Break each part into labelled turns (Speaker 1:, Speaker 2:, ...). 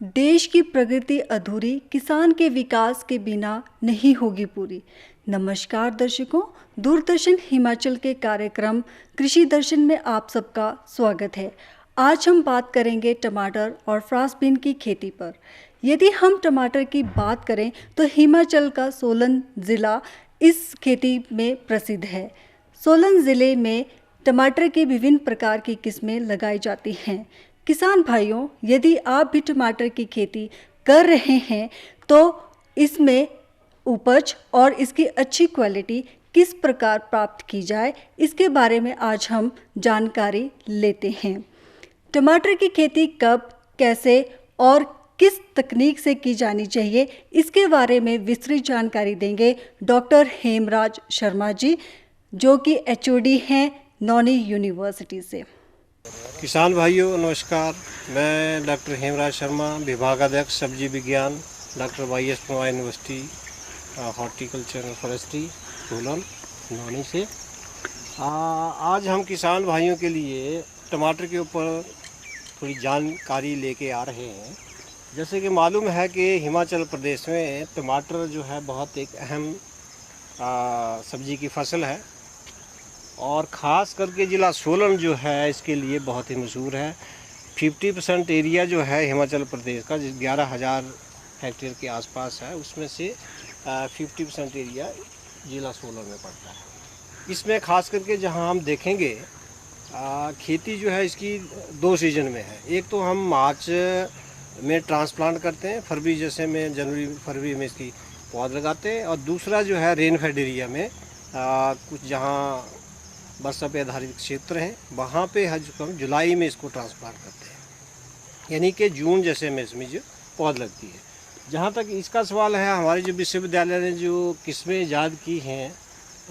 Speaker 1: देश की प्रगति अधूरी किसान के विकास के बिना नहीं होगी पूरी। नमस्कार दर्शकों, दूरदर्शन हिमाचल के कार्यक्रम कृषि दर्शन में आप सबका स्वागत है। आज हम बात करेंगे टमाटर और फ्रांसबीन की खेती पर। यदि हम टमाटर की बात करें तो हिमाचल का सोलन ज़िला इस खेती में प्रसिद्ध है। सोलन ज़िले में टमाटर की विभिन्न प्रकार की किस्में लगाई जाती हैं। किसान भाइयों, यदि आप भी टमाटर की खेती कर रहे हैं तो इसमें उपज और इसकी अच्छी क्वालिटी किस प्रकार प्राप्त की जाए, इसके बारे में आज हम जानकारी लेते हैं। टमाटर की खेती कब, कैसे और किस तकनीक से की जानी चाहिए, इसके बारे में विस्तृत जानकारी देंगे डॉक्टर हेमराज शर्मा जी, जो कि एचओडी हैं नौनी यूनिवर्सिटी से।
Speaker 2: किसान भाइयों नमस्कार, मैं डॉक्टर हेमराज शर्मा, विभागाध्यक्ष सब्जी विज्ञान, doctor YS Pawar university horticulture और फॉरेस्ट्री सोलन नौनी से। आज हम किसान भाइयों के लिए टमाटर के ऊपर थोड़ी जानकारी लेके आ रहे हैं। जैसे कि मालूम है कि हिमाचल प्रदेश में टमाटर जो है बहुत एक अहम सब्जी की फसल है और ख़ास करके ज़िला सोलन जो है इसके लिए बहुत ही मशहूर है। 50% एरिया जो है हिमाचल प्रदेश का 11,000 हेक्टेयर के आसपास है, उसमें से 50% एरिया ज़िला सोलन में पड़ता है। इसमें ख़ास करके जहां हम देखेंगे खेती जो है इसकी 2 सीज़न में है। एक तो हम मार्च में ट्रांसप्लांट करते हैं, फरवरी जैसे में जनवरी फरवरी में इसकी पौध लगाते हैं, और दूसरा जो है रेनफेड एरिया में कुछ जहाँ वर्षा पे आधारित क्षेत्र हैं वहाँ पे हम जुलाई में इसको ट्रांसप्लांट करते हैं, यानी कि जून जैसे में इसमें जो पौध लगती है। जहाँ तक इसका सवाल है, हमारे जो विश्वविद्यालय ने जो किस्में ईजाद की हैं,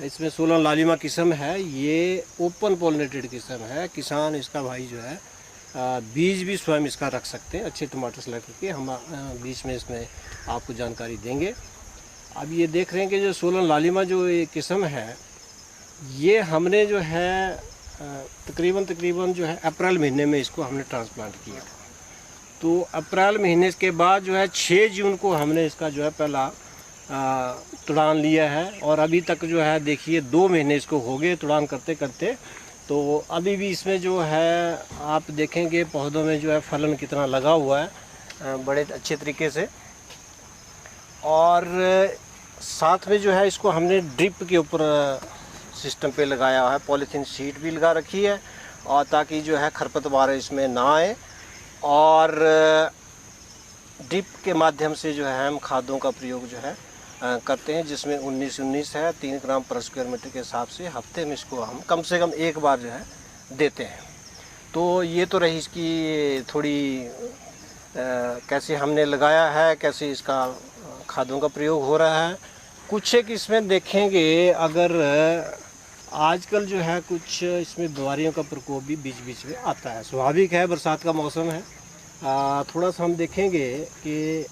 Speaker 2: इसमें सोलन लालिमा किस्म है। ये ओपन पॉलिनेटेड किस्म है। किसान इसका भाई जो है बीज भी स्वयं इसका रख सकते हैं। अच्छे टमाटर से लग के हम बीच में इसमें आपको जानकारी देंगे। अब ये देख रहे हैं कि जो सोलन लालिमा जो ये किस्म है, ये हमने जो है तकरीबन जो है अप्रैल महीने में इसको हमने ट्रांसप्लांट किया। तो अप्रैल महीने के बाद जो है 6 जून को हमने इसका जो है पहला तुड़ान लिया है, और अभी तक जो है देखिए 2 महीने इसको हो गए तुड़ान करते करते। तो अभी भी इसमें जो है आप देखेंगे पौधों में जो है फलन कितना लगा हुआ है बड़े अच्छे तरीके से। और साथ में जो है इसको हमने ड्रिप के ऊपर सिस्टम पे लगाया है, पॉलीथीन शीट भी लगा रखी है, और ताकि जो है खरपतवार इसमें ना आए। और ड्रिप के माध्यम से जो है हम खादों का प्रयोग जो है करते हैं, जिसमें 19-19 है 3 ग्राम पर स्क्वायर मीटर के हिसाब से हफ्ते में इसको हम कम से कम एक बार जो है देते हैं। तो ये तो रही इसकी थोड़ी कैसे हमने लगाया है, कैसे इसका खादों का प्रयोग हो रहा है। कुछ एक इसमें देखेंगे, अगर आजकल जो है कुछ इसमें बीमारियों का प्रकोप भी बीच बीच में आता है, स्वाभाविक है, बरसात का मौसम है। थोड़ा सा हम देखेंगे कि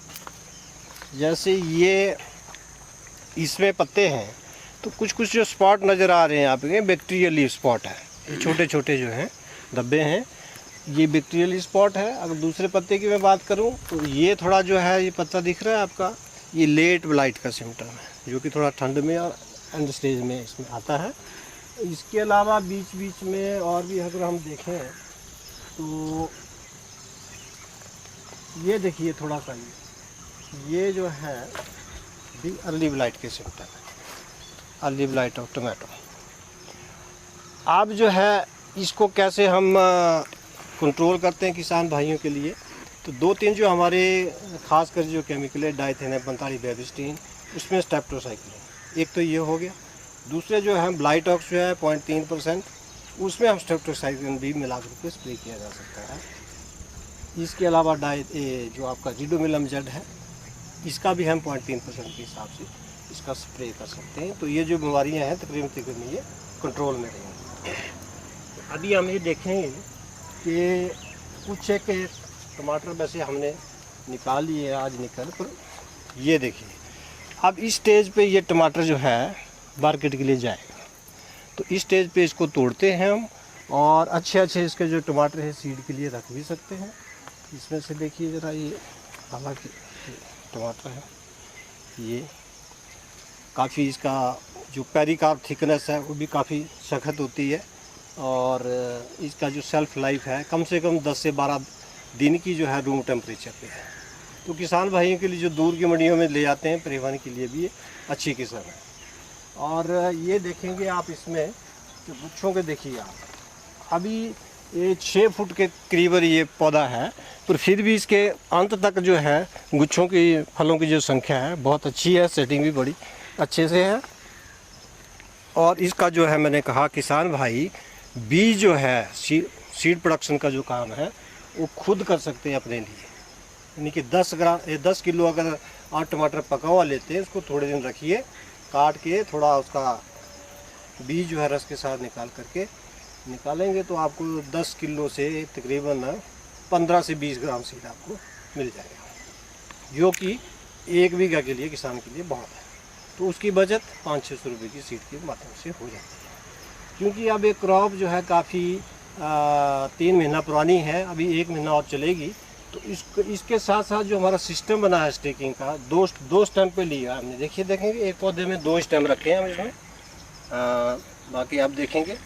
Speaker 2: जैसे ये इसमें पत्ते हैं तो कुछ जो स्पॉट नज़र आ रहे हैं आपके, बैक्टीरियल लीफ स्पॉट है। ये छोटे छोटे जो हैं धब्बे हैं, ये बैक्टीरियल लीफ स्पॉट है। अगर दूसरे पत्ते की मैं बात करूं तो ये थोड़ा जो है ये पत्ता दिख रहा है आपका, ये लेट ब्लाइट का सिम्टम है, जो कि थोड़ा ठंड में और एंड स्टेज में इसमें आता है। इसके अलावा बीच बीच में और भी अगर हम देखें तो ये देखिए थोड़ा सा ये जो है भी अर्ली ब्लाइट के सिम्टम है, अर्ली ब्लाइट ऑफ टमाटो। अब जो है इसको कैसे हम कंट्रोल करते हैं किसान भाइयों के लिए, तो 2-3 जो हमारे खास कर जो केमिकल है डाइथेन 45 बेबिस्टीन, उसमें स्टेप्टोसाइक्लिन एक तो ये हो गया। दूसरे जो है ब्लाइटॉक्स जो है 0.3%, उसमें हम स्टेप्टोसाइक्लिन भी मिला करके स्प्रे किया जा सकता है। इसके अलावा जो आपका रिडोमिलम जेड है, इसका भी हम 0.3% के हिसाब से इसका स्प्रे कर सकते हैं। तो ये जो बीमारियां हैं तकरीबन ये कंट्रोल में रहेंगी। अभी हम ये देखेंगे कि कुछ एक टमाटर वैसे हमने निकाल लिए आज निकल पर, ये देखिए अब इस स्टेज पे ये टमाटर जो है मार्केट के लिए जाएगा। तो इस स्टेज पे इसको तोड़ते हैं हम, और अच्छे इसके जो टमाटर है सीड के लिए रख भी सकते हैं। इसमें से देखिए ज़रा ये हालांकि टमाटर है ये काफ़ी, इसका जो पेरिकार्प थिकनेस है वो भी काफ़ी सख्त होती है और इसका जो सेल्फ लाइफ है कम से कम 10 से 12 दिन की जो है रूम टेम्परेचर पे है। तो किसान भाइयों के लिए जो दूर की मंडियों में ले जाते हैं परिवहन के लिए भी ये अच्छी किस्म है। और ये देखेंगे आप इसमें जो गुच्छों के देखिए आप, अभी ये 6 फुट के करीब ये पौधा है, पर फिर भी इसके अंत तक जो है गुच्छों की फलों की जो संख्या है बहुत अच्छी है, सेटिंग भी बड़ी अच्छे से है। और इसका जो है मैंने कहा किसान भाई बीज जो है सीड प्रोडक्शन का जो काम है वो खुद कर सकते हैं अपने लिए। यानी कि 10 किलो अगर आप टमाटर पका हुआ लेते हैं, उसको थोड़े दिन रखिए, काट के थोड़ा उसका बीज जो है रस के साथ निकाल करके निकालेंगे तो आपको 10 किलो से तकरीबन 15 से 20 ग्राम सीड आपको मिल जाएगा, जो कि 1 बीघा के लिए किसान के लिए बहुत है। तो उसकी बचत 500-600 रुपये की सीड के माध्यम से हो जाती है। क्योंकि अब एक क्रॉप जो है काफ़ी 3 महीना पुरानी है, अभी 1 महीना और चलेगी, तो इसके साथ साथ जो हमारा सिस्टम बना है स्टेकिंग का, दो स्टेम पे लिया हमने। देखिए देखेंगे एक पौधे में 2 स्टेम रखे हैं हम इसमें, बाकी आप देखेंगे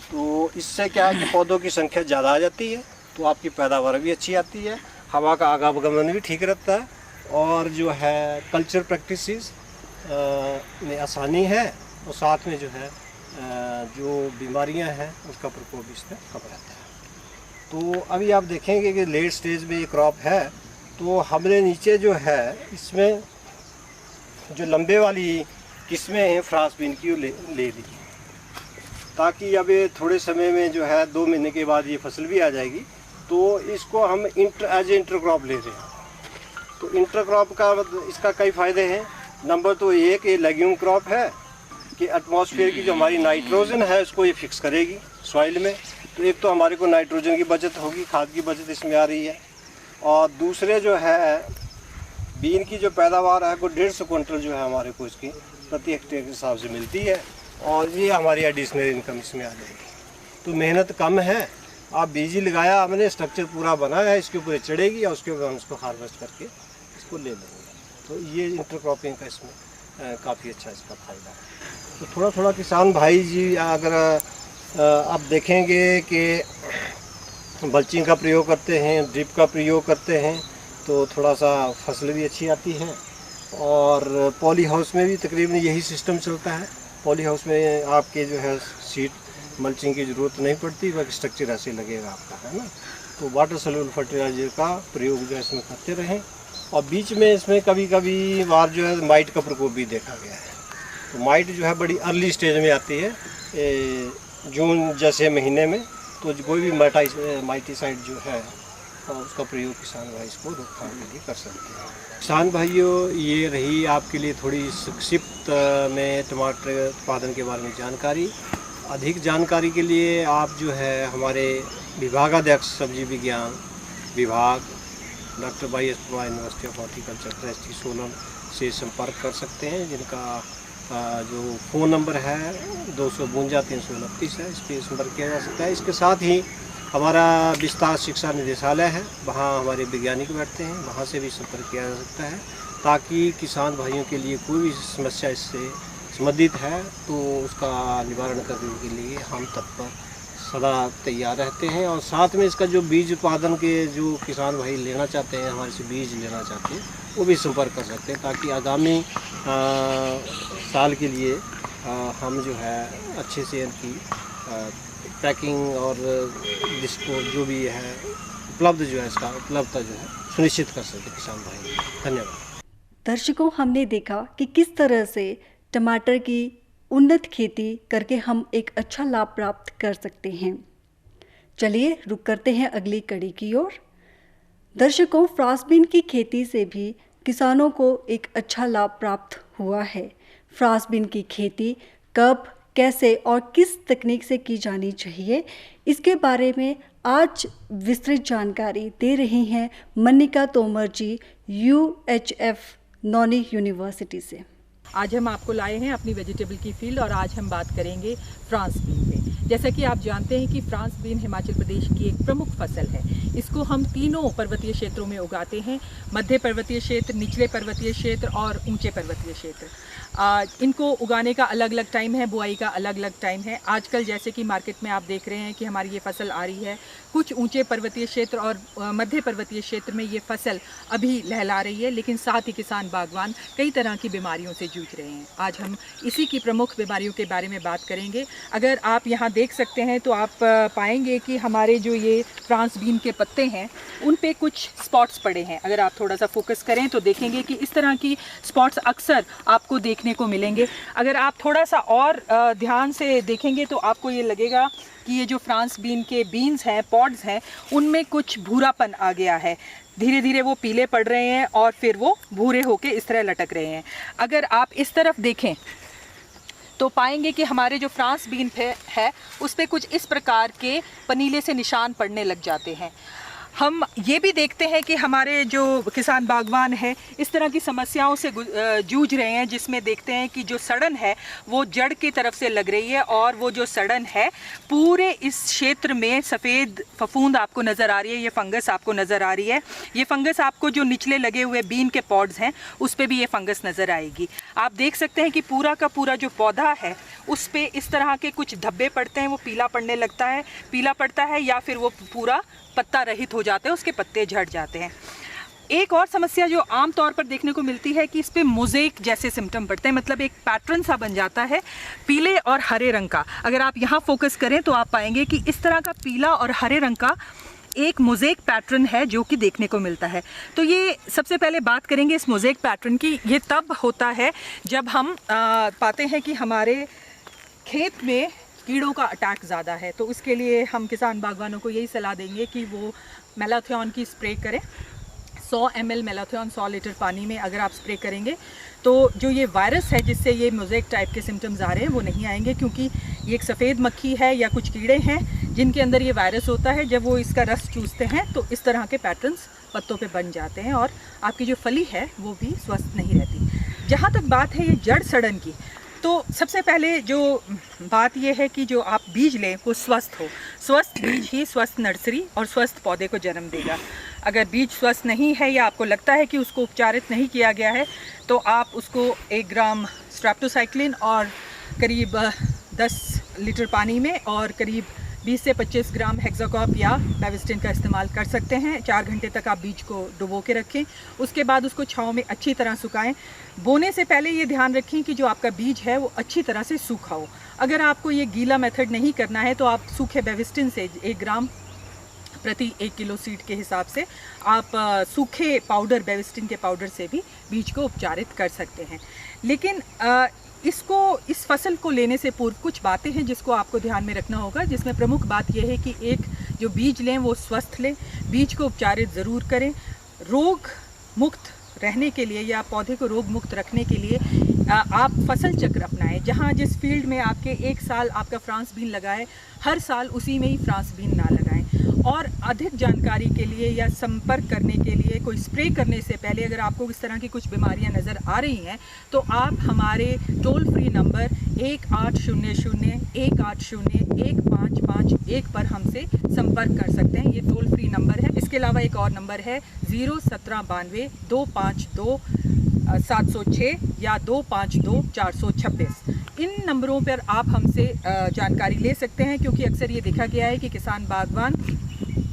Speaker 2: तो इससे क्या है कि पौधों की संख्या ज़्यादा आ जाती है, तो आपकी पैदावार भी अच्छी आती है, हवा का आवागमन भी ठीक रहता है और जो है कल्चर प्रैक्टिसेस में आसानी है और साथ में जो है जो बीमारियां हैं उसका प्रकोप भी इसमें कम रहता है। तो अभी आप देखेंगे कि लेट स्टेज में ये क्रॉप है, तो हमने नीचे जो है इसमें जो लंबे वाली किस्में हैं फ्रांस बीन की ले ली, ताकि अब ये थोड़े समय में जो है 2 महीने के बाद ये फसल भी आ जाएगी, तो इसको हम एज इंटरक्रॉप ले रहे हैं। तो इंटरक्रॉप का इसका कई फ़ायदे हैं। नंबर तो ये कि लेग्यूम क्रॉप है कि एटमॉस्फेयर की जो हमारी नाइट्रोजन है उसको ये फिक्स करेगी सॉइल में, तो एक तो हमारे को नाइट्रोजन की बचत होगी, खाद की बचत इसमें आ रही है, और दूसरे जो है बीन की जो पैदावार है वो 150 कुंटल जो है हमारे को इसकी प्रति हेक्टेयर के हिसाब से मिलती है, और ये हमारी एडिशनल इनकम इसमें आ जाएगी। तो मेहनत कम है, आप बीज ही लगाया, हमने स्ट्रक्चर पूरा बनाया है, इसके ऊपर चढ़ेगी और उसके बाद हम इसको हार्वेस्ट करके इसको ले लेंगे। तो ये इंटरक्रॉपिंग का इसमें काफ़ी अच्छा इसका फ़ायदा है। तो थोड़ा थोड़ा किसान भाई जी अगर आप देखेंगे कि मल्चिंग का प्रयोग करते हैं, ड्रिप का प्रयोग करते हैं, तो थोड़ा सा फसल भी अच्छी आती है। और पॉली हाउस में भी तकरीबन यही सिस्टम चलता है। पॉली हाउस में आपके जो है सीड मल्चिंग की ज़रूरत नहीं पड़ती, बाकी स्ट्रक्चर ऐसे लगेगा आपका, है ना। तो वाटर सोल्यूबल फर्टिलाइजर का प्रयोग जो है इसमें करते रहें। और बीच में इसमें कभी कभी बार जो है माइट का प्रकोप भी देखा गया है। तो माइट जो है बड़ी अर्ली स्टेज में आती है, जून जैसे महीने में, तो कोई भी माइटिसाइड जो है और उसका प्रयोग किसान भाई इसको रोकथाम के लिए कर सकते हैं। किसान भाइयों, ये रही आपके लिए थोड़ी संक्षिप्त में टमाटर उत्पादन के बारे में जानकारी। अधिक जानकारी के लिए आप जो है हमारे विभागाध्यक्ष सब्जी विज्ञान विभाग doctor YS Parmar university of horticulture forestry Solan से संपर्क कर सकते हैं, जिनका जो फ़ोन नंबर है 252-329 है, इस पर संपर्क किया जा सकता है। इसके साथ ही हमारा विस्तार शिक्षा निदेशालय है, वहाँ हमारे वैज्ञानिक बैठते हैं, वहाँ से भी संपर्क किया जा सकता है, ताकि किसान भाइयों के लिए कोई भी समस्या इससे संबंधित है तो उसका निवारण करने के लिए हम तत्पर सदा तैयार रहते हैं। और साथ में इसका जो बीज उत्पादन के जो किसान भाई लेना चाहते हैं, हमारे से बीज लेना चाहते हैं, वो भी संपर्क कर सकते हैं, ताकि आगामी साल के लिए हम जो है अच्छे से इनकी पैकिंग और जिसको जो भी है उपलब्ध जो है इसका उपलब्धता जो है सुनिश्चित कर सके किसान भाई। धन्यवाद।
Speaker 1: दर्शकों, हमने देखा कि किस तरह से टमाटर की उन्नत खेती करके हम एक अच्छा लाभ प्राप्त कर सकते हैं। चलिए रुक करते हैं अगली कड़ी की ओर। दर्शकों, फ्रांसबीन की खेती से भी किसानों को एक अच्छा लाभ प्राप्त हुआ है। फ्रांसबीन की खेती कब, कैसे और किस तकनीक से की जानी चाहिए, इसके बारे में आज विस्तृत जानकारी दे रही हैं मनिका तोमर जी UHF नौनी यूनिवर्सिटी से।
Speaker 3: आज हम आपको लाए हैं अपनी वेजिटेबल की फील्ड और आज हम बात करेंगे फ्रांसबीन पे। जैसा कि आप जानते हैं कि फ्रांस बीन हिमाचल प्रदेश की एक प्रमुख फसल है। इसको हम तीनों पर्वतीय क्षेत्रों में उगाते हैं, मध्य पर्वतीय क्षेत्र, निचले पर्वतीय क्षेत्र और ऊंचे पर्वतीय क्षेत्र। इनको उगाने का अलग अलग टाइम है, बुआई का अलग अलग टाइम है। आजकल जैसे कि मार्केट में आप देख रहे हैं कि हमारी ये फसल आ रही है, कुछ ऊंचे पर्वतीय क्षेत्र और मध्य पर्वतीय क्षेत्र में ये फसल अभी लहला रही है, लेकिन साथ ही किसान बागवान कई तरह की बीमारियों से जूझ रहे हैं। आज हम इसी की प्रमुख बीमारियों के बारे में बात करेंगे। अगर आप यहाँ देख सकते हैं तो आप पाएंगे कि हमारे जो ये फ्रांस बीन के पत्ते हैं उन पे कुछ स्पॉट्स पड़े हैं। अगर आप थोड़ा सा फोकस करें तो देखेंगे कि इस तरह की स्पॉट्स अक्सर आपको देखने को मिलेंगे। अगर आप थोड़ा सा और ध्यान से देखेंगे तो आपको ये लगेगा कि ये जो फ्रांस बीन के बीन्स हैं, पॉड्स हैं, उनमें कुछ भूरापन आ गया है। धीरे धीरे वो पीले पड़ रहे हैं और फिर वो भूरे होके इस तरह लटक रहे हैं। अगर आप इस तरफ देखें तो पाएंगे कि हमारे जो फ्रांस बीन है उस पर कुछ इस प्रकार के पनीले से निशान पड़ने लग जाते हैं। हम ये भी देखते हैं कि हमारे जो किसान बागवान हैं इस तरह की समस्याओं से जूझ रहे हैं, जिसमें देखते हैं कि जो सड़न है वो जड़ की तरफ से लग रही है और वो जो सड़न है पूरे इस क्षेत्र में सफ़ेद फफूंद आपको नज़र आ रही है, ये फंगस आपको नज़र आ रही है। ये फंगस आपको जो निचले लगे हुए बीन के पॉड्स हैं उस पर भी ये फंगस नज़र आएगी। आप देख सकते हैं कि पूरा का पूरा जो पौधा है उस पर इस तरह के कुछ धब्बे पड़ते हैं, वो पीला पड़ने लगता है, पीला पड़ता है या फिर वो पूरा पत्ता रहित हो जाते हैं, उसके पत्ते झड़ जाते हैं। एक और समस्या जो आम तौर पर देखने को मिलती है कि इस पे मोज़ेक जैसे सिम्टम पड़ते हैं, मतलब एक पैटर्न सा बन जाता है पीले और हरे रंग का। अगर आप यहाँ फोकस करें तो आप पाएंगे कि इस तरह का पीला और हरे रंग का एक मोज़ेक पैटर्न है जो कि देखने को मिलता है। तो ये सबसे पहले बात करेंगे इस मोज़ेक पैटर्न की। ये तब होता है जब हम पाते हैं कि हमारे खेत में कीड़ों का अटैक ज़्यादा है, तो उसके लिए हम किसान बागवानों को यही सलाह देंगे कि वो मैलाथियन की स्प्रे करें। 100 ml मैलाथियन 100 लीटर पानी में अगर आप स्प्रे करेंगे तो जो ये वायरस है जिससे ये मोज़ेक टाइप के सिम्टम्स आ रहे हैं वो नहीं आएंगे, क्योंकि ये एक सफ़ेद मक्खी है या कुछ कीड़े हैं जिनके अंदर ये वायरस होता है। जब वो इसका रस चूसते हैं तो इस तरह के पैटर्न्स पत्तों पे बन जाते हैं और आपकी जो फली है वो भी स्वस्थ नहीं रहती। जहाँ तक बात है ये जड़ सड़न की, तो सबसे पहले जो बात यह है कि जो आप बीज लें वो स्वस्थ हो। स्वस्थ बीज ही स्वस्थ नर्सरी और स्वस्थ पौधे को जन्म देगा। अगर बीज स्वस्थ नहीं है या आपको लगता है कि उसको उपचारित नहीं किया गया है तो आप उसको 1 ग्राम स्ट्रेप्टोसाइक्लिन और करीब 10 लीटर पानी में और करीब 20 से 25 ग्राम हेक्साकॉप या बेविस्टिन का इस्तेमाल कर सकते हैं। 4 घंटे तक आप बीज को डुबो के रखें, उसके बाद उसको छांव में अच्छी तरह सुखाएं। बोने से पहले ये ध्यान रखें कि जो आपका बीज है वो अच्छी तरह से सूखा हो। अगर आपको ये गीला मेथड नहीं करना है तो आप सूखे बेविस्टिन से 1 ग्राम प्रति 1 किलो सीड के हिसाब से आप सूखे पाउडर, बेविस्टिन के पाउडर से भी बीज को उपचारित कर सकते हैं। लेकिन इस फसल को लेने से पूर्व कुछ बातें हैं जिसको आपको ध्यान में रखना होगा, जिसमें प्रमुख बात यह है कि एक जो बीज लें वो स्वस्थ लें, बीज को उपचारित ज़रूर करें। रोग मुक्त रहने के लिए या पौधे को रोग मुक्त रखने के लिए आप फसल चक्र अपनाएं। जहां जिस फील्ड में आपके 1 साल आपका फ्रांस बीन लगा है, हर साल उसी में ही फ्रांस बीन ना लगाएं। और अधिक जानकारी के लिए या संपर्क करने के लिए कोई स्प्रे करने से पहले अगर आपको इस तरह की कुछ बीमारियां नज़र आ रही हैं तो आप हमारे टोल फ्री नंबर 1800-180-1551 पर हमसे संपर्क कर सकते हैं। ये टोल फ्री नंबर है। इसके अलावा एक और नंबर है 01792-252-706 या 252-426। इन नंबरों पर आप हमसे जानकारी ले सकते हैं, क्योंकि अक्सर ये देखा गया है कि किसान बागवान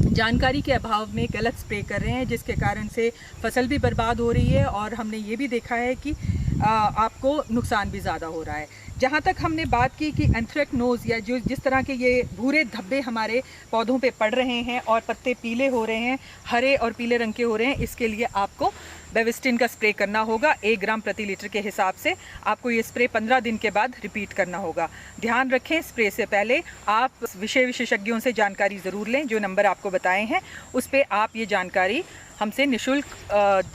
Speaker 3: जानकारी के अभाव में गलत स्प्रे कर रहे हैं, जिसके कारण से फसल भी बर्बाद हो रही है और हमने ये भी देखा है कि आपको नुकसान भी ज़्यादा हो रहा है। जहाँ तक हमने बात की कि एंथ्रेक्नोज या जो जिस तरह के ये भूरे धब्बे हमारे पौधों पे पड़ रहे हैं और पत्ते पीले हो रहे हैं, हरे और पीले रंग के हो रहे हैं, इसके लिए आपको बेविस्टिन का स्प्रे करना होगा 1 ग्राम प्रति लीटर के हिसाब से। आपको ये स्प्रे 15 दिन के बाद रिपीट करना होगा। ध्यान रखें, स्प्रे से पहले आप विषय विशेषज्ञों से जानकारी ज़रूर लें। जो नंबर आपको बताए हैं उस पर आप ये जानकारी हमसे निःशुल्क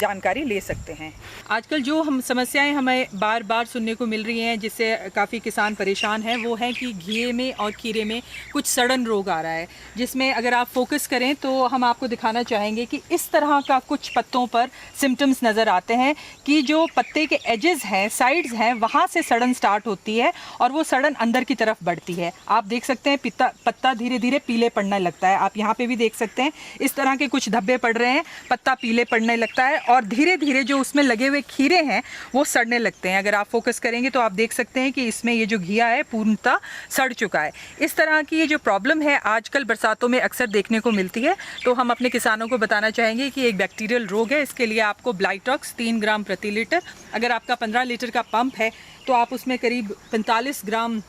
Speaker 3: जानकारी ले सकते हैं। आजकल जो हम समस्याएं हमें बार बार सुनने को मिल रही हैं, जिससे काफ़ी किसान परेशान हैं, वो है कि घिये में और खीरे में कुछ सड़न रोग आ रहा है, जिसमें अगर आप फोकस करें तो हम आपको दिखाना चाहेंगे कि इस तरह का कुछ पत्तों पर सिम्टम्स नज़र आते हैं कि जो पत्ते के एजेस हैं, साइड्स हैं, वहाँ से सड़न स्टार्ट होती है और वो सड़न अंदर की तरफ बढ़ती है। आप देख सकते हैं पत्ता धीरे धीरे पीले पड़ने लगता है। आप यहाँ पे भी देख सकते हैं इस तरह के कुछ धब्बे पड़ रहे हैं, पत्ता पीले पड़ने लगता है और धीरे धीरे जो उसमें लगे हुए खीरे हैं वो सड़ने लगते हैं। अगर आप फोकस करेंगे तो आप देख सकते हैं कि इसमें ये जो घिया है पूर्णतः सड़ चुका है। इस तरह की ये जो प्रॉब्लम है आजकल बरसातों में अक्सर देखने को मिलती है, तो हम अपने किसानों को बताना चाहेंगे कि एक बैक्टीरियल रोग है। इसके लिए आपको ब्लाइटॉक्स 3 ग्राम प्रति लीटर, अगर आपका 15 लीटर का पंप है तो आप उसमें करीब 45 ग्राम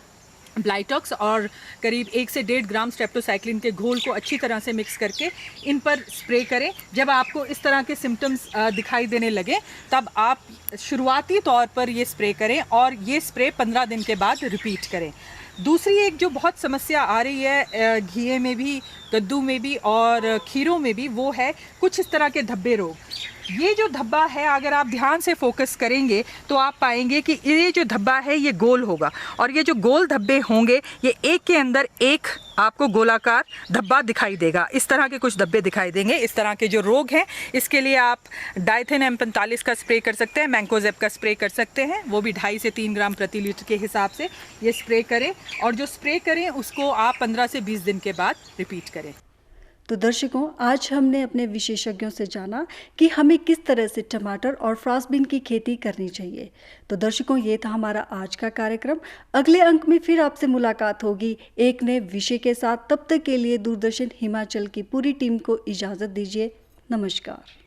Speaker 3: ब्लाइटॉक्स और करीब 1 से 1.5 ग्राम स्ट्रेप्टोसाइक्लिन के घोल को अच्छी तरह से मिक्स करके इन पर स्प्रे करें। जब आपको इस तरह के सिम्टम्स दिखाई देने लगे तब आप शुरुआती तौर पर ये स्प्रे करें और ये स्प्रे 15 दिन के बाद रिपीट करें। दूसरी एक जो बहुत समस्या आ रही है घिये में भी, कद्दू में भी और खीरों में भी, वो है कुछ इस तरह के धब्बे रोग। ये जो धब्बा है, अगर आप ध्यान से फोकस करेंगे तो आप पाएंगे कि ये जो धब्बा है ये गोल होगा और ये जो गोल धब्बे होंगे ये एक के अंदर एक आपको गोलाकार धब्बा दिखाई देगा। इस तरह के कुछ धब्बे दिखाई देंगे। इस तरह के जो रोग हैं इसके लिए आप डाइथेन M45 का स्प्रे कर सकते हैं, मैंकोजेब का स्प्रे कर सकते हैं, वो भी 2.5 से 3 ग्राम प्रति लीटर के हिसाब से ये स्प्रे करें और जो स्प्रे करें उसको आप 15 से 20 दिन के बाद रिपीट करें।
Speaker 1: तो दर्शकों, आज हमने अपने विशेषज्ञों से जाना कि हमें किस तरह से टमाटर और फ्रांसबीन की खेती करनी चाहिए। तो दर्शकों, ये था हमारा आज का कार्यक्रम। अगले अंक में फिर आपसे मुलाकात होगी एक नए विषय के साथ। तब तक के लिए दूरदर्शन हिमाचल की पूरी टीम को इजाज़त दीजिए। नमस्कार।